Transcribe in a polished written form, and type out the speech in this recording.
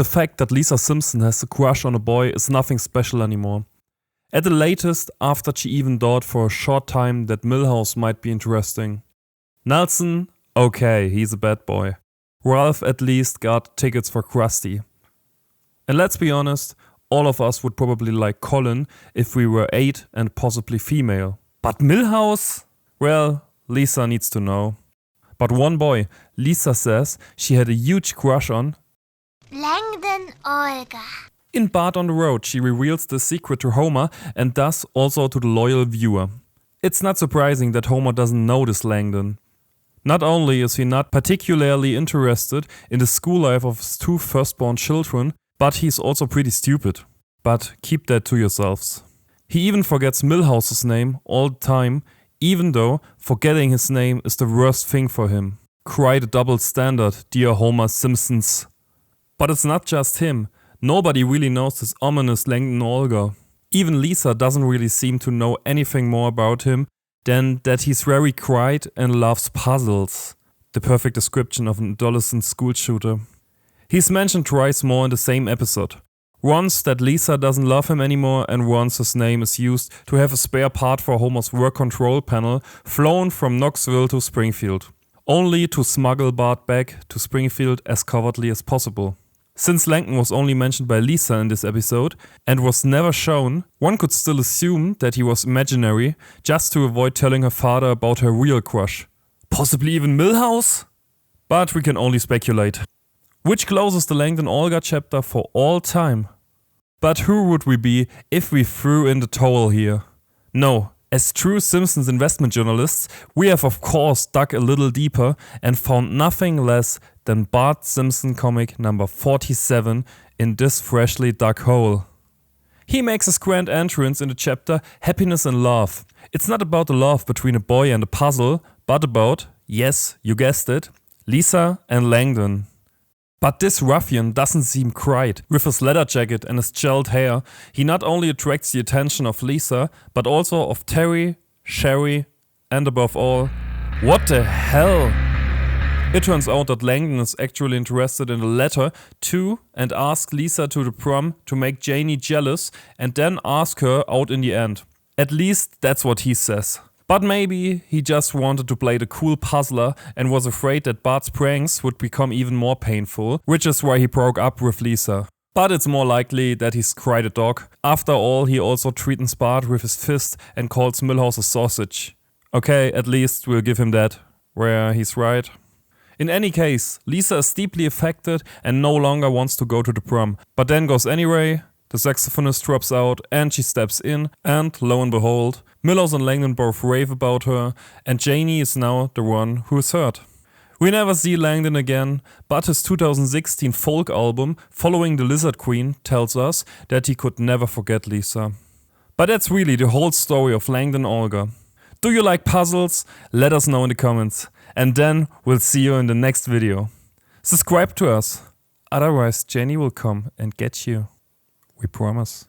The fact that Lisa Simpson has a crush on a boy is nothing special anymore. At the latest, after she even thought for a short time that Milhouse might be interesting. Nelson, okay, he's a bad boy. Ralph at least got tickets for Krusty. And let's be honest, all of us would probably like Colin if we were 8 and possibly female. But Milhouse? Well, Lisa needs to know. But one boy, Lisa says she had a huge crush on Langdon Alger. In Bart on the Road, she reveals the secret to Homer and thus also to the loyal viewer. It's not surprising that Homer doesn't notice Langdon. Not only is he not particularly interested in the school life of his 2 firstborn children, but he's also pretty stupid. But keep that to yourselves. He even forgets Milhouse's name all the time, even though forgetting his name is the worst thing for him. Quite a double standard, dear Homer Simpsons. But it's not just him. Nobody really knows this ominous Langdon Alger. Even Lisa doesn't really seem to know anything more about him than that he's very quiet and loves puzzles. The perfect description of an adolescent school shooter. He's mentioned twice more in the same episode. Once that Lisa doesn't love him anymore, and once his name is used to have a spare part for Homer's work control panel flown from Knoxville to Springfield. Only to smuggle Bart back to Springfield as covertly as possible. Since Langdon was only mentioned by Lisa in this episode and was never shown, one could still assume that he was imaginary just to avoid telling her father about her real crush. Possibly even Milhouse? But we can only speculate. Which closes the Langdon Alger chapter for all time. But who would we be if we threw in the towel here? No, as true Simpsons investment journalists, we have of course dug a little deeper and found nothing less than Bart Simpson comic number 47 in this freshly dug hole. He makes his grand entrance in the chapter Happiness and Love. It's not about the love between a boy and a puzzle, but about, yes, you guessed it, Lisa and Langdon. But this ruffian doesn't seem quite. With his leather jacket and his gelled hair, he not only attracts the attention of Lisa, but also of Terry, Sherry, and above all, what the hell? It turns out that Langdon is actually interested in a letter to and asks Lisa to the prom to make Janie jealous and then ask her out in the end. At least that's what he says. But maybe he just wanted to play the cool puzzler and was afraid that Bart's pranks would become even more painful, which is why he broke up with Lisa. But it's more likely that he's quite a dog. After all, he also threatens Bart with his fist and calls Milhouse a sausage. Okay, at least we'll give him that, where he's right. In any case, Lisa is deeply affected and no longer wants to go to the prom, but then goes anyway. The saxophonist drops out and she steps in, and lo and behold, Milhouse and Langdon both rave about her, and Janie is now the one who is hurt. We never see Langdon again, but his 2016 folk album, Following the Lizard Queen, tells us that he could never forget Lisa. But that's really the whole story of Langdon Alger. Do you like puzzles? Let us know in the comments, and then we'll see you in the next video. Subscribe to us, otherwise Janie will come and get you. We promise.